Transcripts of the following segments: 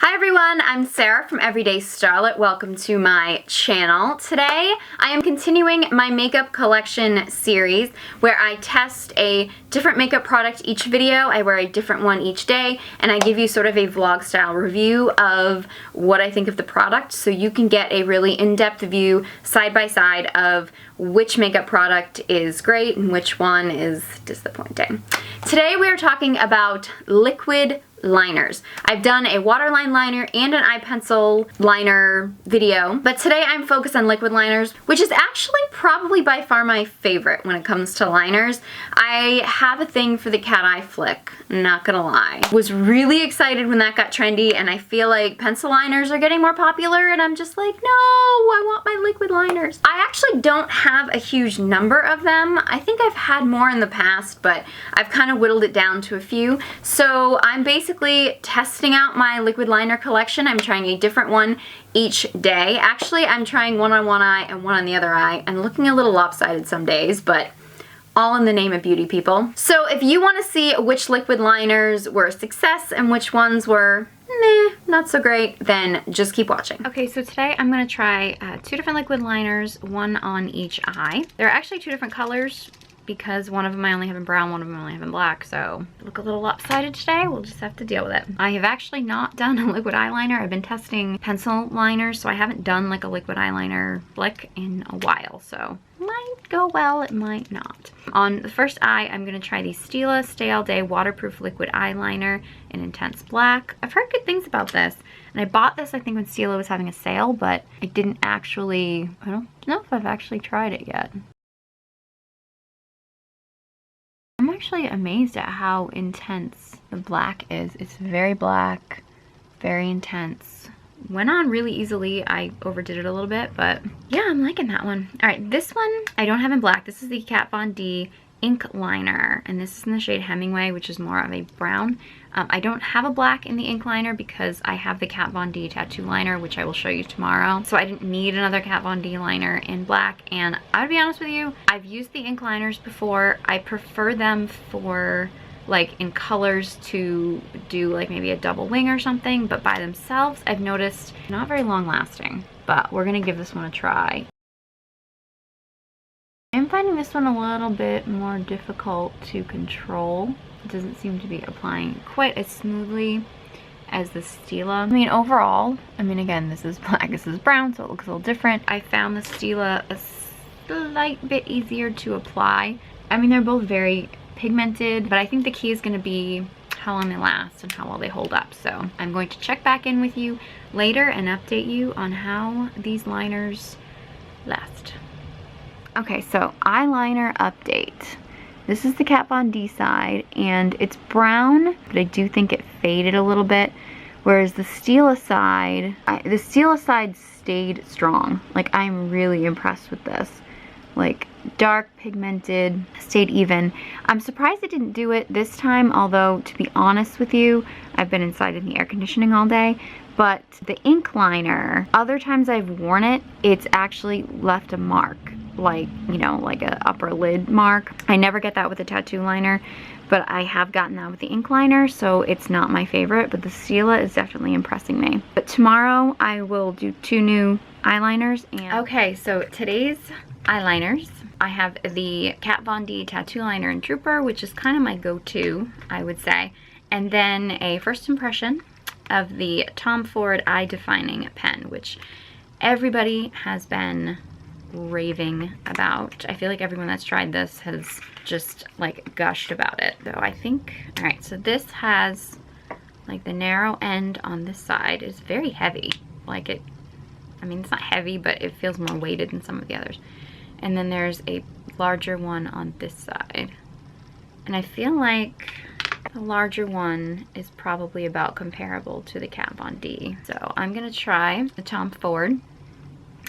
Hi everyone, I'm Sarah from Everyday Starlet. Welcome to my channel. Today I am continuing my makeup collection series where I test a different makeup product each video. I wear a different one each day and I give you sort of a vlog style review of what I think of the product so you can get a really in-depth view side by side of which makeup product is great and which one is disappointing. Today we are talking about liquid liners. I've done a waterline liner and an eye pencil liner video, but today I'm focused on liquid liners, which is actually probably by far my favorite when it comes to liners. I have a thing for the cat eye flick, not gonna lie. Was really excited when that got trendy, and I feel like pencil liners are getting more popular, and I'm just like, no, I want my liquid liners. I actually don't have a huge number of them. I think I've had more in the past, but I've kind of whittled it down to a few. So I'm basically testing out my liquid liner collection. I'm trying a different one each day. Actually, I'm trying one on one eye and one on the other eye and looking a little lopsided some days, but all in the name of beauty, people. So if you want to see which liquid liners were a success and which ones were meh, not so great, then just keep watching. Okay, so today I'm going to try two different liquid liners, one on each eye. They're actually two different colors, because one of them I only have in brown, one of them I only have in black, so look a little lopsided today. We'll just have to deal with it. I have actually not done a liquid eyeliner. I've been testing pencil liners, so I haven't done like a liquid eyeliner flick in a while, so it might go well, it might not. On the first eye, I'm gonna try the Stila Stay All Day Waterproof Liquid Eyeliner in Intense Black. I've heard good things about this, and I bought this I think when Stila was having a sale, but I don't know if I've actually tried it yet. I'm actually amazed at how intense the black is. It's very black, very intense. Went on really easily. I overdid it a little bit, but yeah, I'm liking that one. All right, this one I don't have in black. This is the Kat Von D ink liner, and this is in the shade Hemingway, which is more of a brown. I don't have a black in the ink liner because I have the Kat Von D tattoo liner, which I will show you tomorrow. So I didn't need another Kat Von D liner in black, and I would be honest with you, I've used the ink liners before. I prefer them for like in colors to do like maybe a double wing or something, but by themselves I've noticed not very long lasting, but we're gonna give this one a try. I'm finding this one a little bit more difficult to control. It doesn't seem to be applying quite as smoothly as the Stila. I mean, overall, again, this is black, this is brown, so it looks a little different. I found the Stila a slight bit easier to apply. I mean, they're both very pigmented, but I think the key is going to be how long they last and how well they hold up. So I'm going to check back in with you later and update you on how these liners last. Okay, so eyeliner update. This is the Kat Von D side, and it's brown, but I do think it faded a little bit. Whereas the Stila side, stayed strong. Like, I'm really impressed with this. Like, dark, pigmented, stayed even. I'm surprised it didn't do it this time, although, to be honest with you, I've been inside in the air conditioning all day. But the ink liner, other times I've worn it, it's actually left a mark. Like, you know, like a upper lid mark. I never get that with a tattoo liner, but I have gotten that with the ink liner, so it's not my favorite, but the Stila is definitely impressing me. But tomorrow I will do two new eyeliners. And okay, so today's eyeliners, I have the Kat Von D tattoo liner in Trooper, which is kind of my go-to, I would say, and then a first impression of the Tom Ford eye defining pen, which everybody has been raving about. I feel like everyone that's tried this has just like gushed about it, though. I think, all right, so this has like the narrow end on this side is very heavy. Like it, it's not heavy, but it feels more weighted than some of the others. And then there's a larger one on this side, and I feel like the larger one is probably about comparable to the Kat Von D. So I'm gonna try the Tom Ford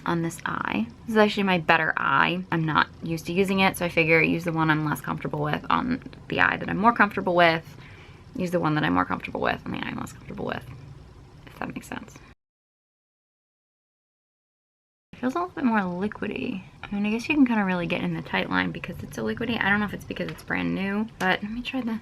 on this eye. This is actually my better eye. I'm not used to using it, so I figure use the one I'm less comfortable with on the eye that I'm more comfortable with. Use the one that I'm more comfortable with on the eye I'm less comfortable with, if that makes sense. It feels a little bit more liquidy. I guess you can kind of really get in the tight line because it's so liquidy. I don't know if it's because it's brand new, but let me try the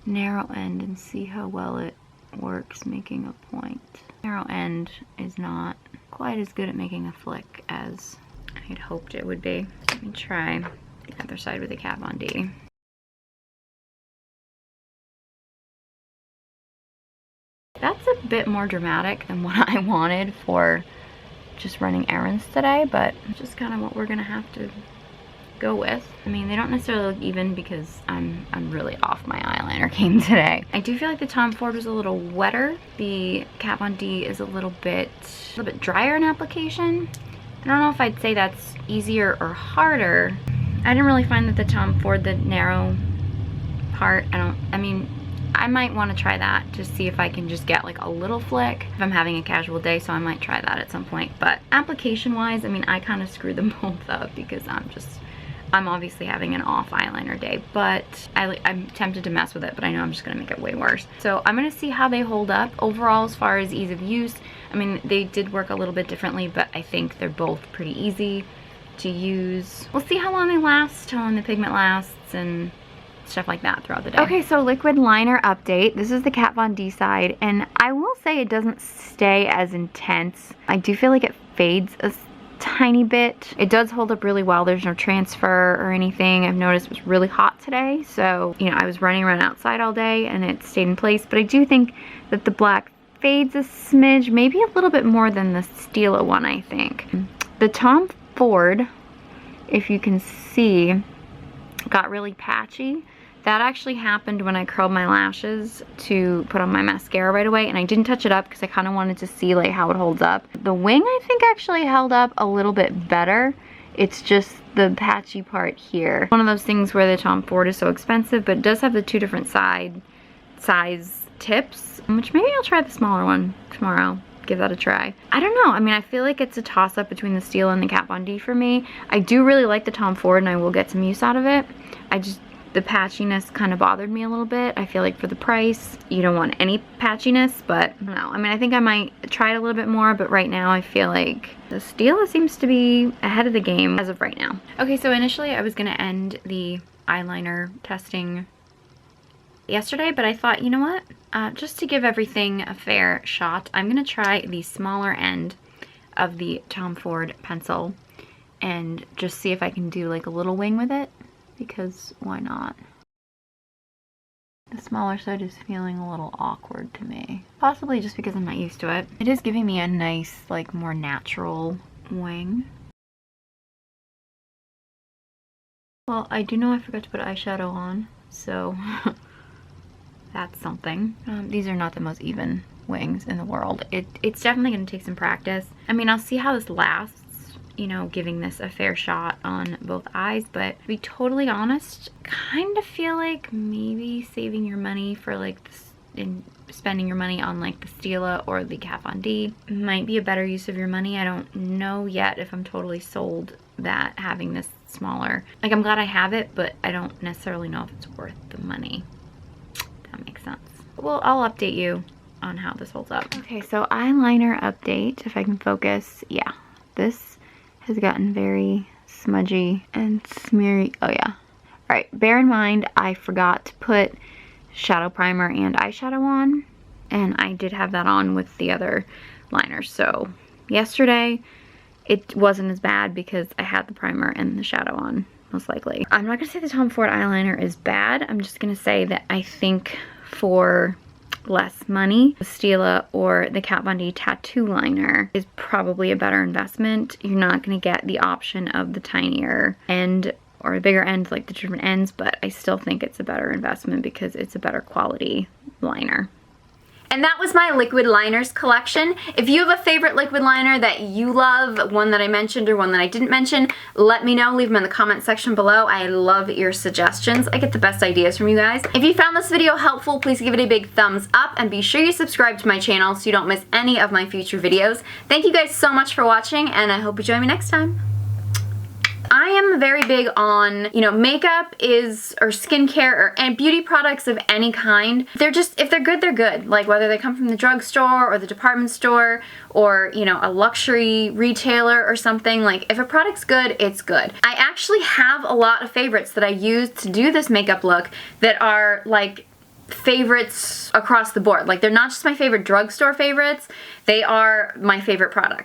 narrow end and see how well it works making a point. Narrow end is not quite as good at making a flick as I had hoped it would be. Let me try the other side with the Kat Von D. That's a bit more dramatic than what I wanted for just running errands today, but it's just kind of what we're gonna have to go with. I mean, they don't necessarily look even because I'm really off my eyeliner game today. I do feel like the Tom Ford was a little wetter. The Kat Von D is a little bit drier in application. I don't know if I'd say that's easier or harder. I didn't really find that the Tom Ford, the narrow part, I mean, I might want to try that to see if I can just get like a little flick if I'm having a casual day, so I might try that at some point. But application wise, I mean, I kind of screwed them both up because I'm obviously having an off eyeliner day, but I'm tempted to mess with it, but I know I'm just gonna make it way worse. So I'm gonna see how they hold up overall as far as ease of use. I mean, they did work a little bit differently, but I think they're both pretty easy to use. We'll see how long they last, how long the pigment lasts, and stuff like that throughout the day. Okay, so liquid liner update. This is the Kat Von D side, and I will say it doesn't stay as intense. I do feel like it fades a tiny bit. It does hold up really well. There's no transfer or anything. I've noticed it was really hot today, so you know, I was running around outside all day and it stayed in place, but I do think that the black fades a smidge, maybe a little bit more than the Stila one, I think. The Tom Ford, if you can see, got really patchy. That actually happened when I curled my lashes to put on my mascara right away, and I didn't touch it up because I kind of wanted to see like how it holds up. The wing I think actually held up a little bit better. It's just the patchy part here. One of those things where the Tom Ford is so expensive, but it does have the two different size tips, which maybe I'll try the smaller one tomorrow. Give that a try. I don't know. I mean, I feel like it's a toss-up between the Stila and the Kat Von D for me. I do really like the Tom Ford and I will get some use out of it. The patchiness kind of bothered me a little bit. I feel like for the price, you don't want any patchiness, but I don't know. I mean, I think I might try it a little bit more, but right now I feel like the Stila seems to be ahead of the game as of right now. Okay, so initially I was gonna end the eyeliner testing yesterday, but I thought, you know what? Just to give everything a fair shot, I'm gonna try the smaller end of the Tom Ford pencil and just see if I can do like a little wing with it, because why not? The smaller side is feeling a little awkward to me. Possibly just because I'm not used to it. It is giving me a nice, like, more natural wing. Well, I do know I forgot to put eyeshadow on, so that's something. These are not the most even wings in the world. It's definitely gonna take some practice. I mean, I'll see how this lasts, you know, giving this a fair shot on both eyes, but to be totally honest, kind of feel like maybe saving your money for like this, and spending your money on like the Stila or the Kat Von D might be a better use of your money. I don't know yet if I'm totally sold that having this smaller, like, I'm glad I have it, but I don't necessarily know if it's worth the money. That makes sense. Well, I'll update you on how this holds up. Okay, so eyeliner update, if I can focus. Yeah, this has gotten very smudgy and smeary. Oh yeah. All right, bear in mind I forgot to put shadow primer and eyeshadow on, and I did have that on with the other liner. So yesterday it wasn't as bad because I had the primer and the shadow on, most likely. I'm not gonna say the Tom Ford eyeliner is bad. I'm just gonna say that I think for less money, the Stila or the Kat Von D tattoo liner is probably a better investment. You're not going to get the option of the tinier end or a bigger end, like the different ends, but I still think it's a better investment because it's a better quality liner. And that was my liquid liners collection. If you have a favorite liquid liner that you love, one that I mentioned or one that I didn't mention, let me know. Leave them in the comment section below. I love your suggestions. I get the best ideas from you guys. If you found this video helpful, please give it a big thumbs up and be sure you subscribe to my channel so you don't miss any of my future videos. Thank you guys so much for watching, and I hope you join me next time. I am very big on, you know, makeup or skincare and beauty products of any kind. They're just, if they're good, they're good. Like whether they come from the drugstore or the department store or, you know, a luxury retailer or something. Like if a product's good, it's good. I actually have a lot of favorites that I use to do this makeup look that are like favorites across the board. Like, they're not just my favorite drugstore favorites, they are my favorite products.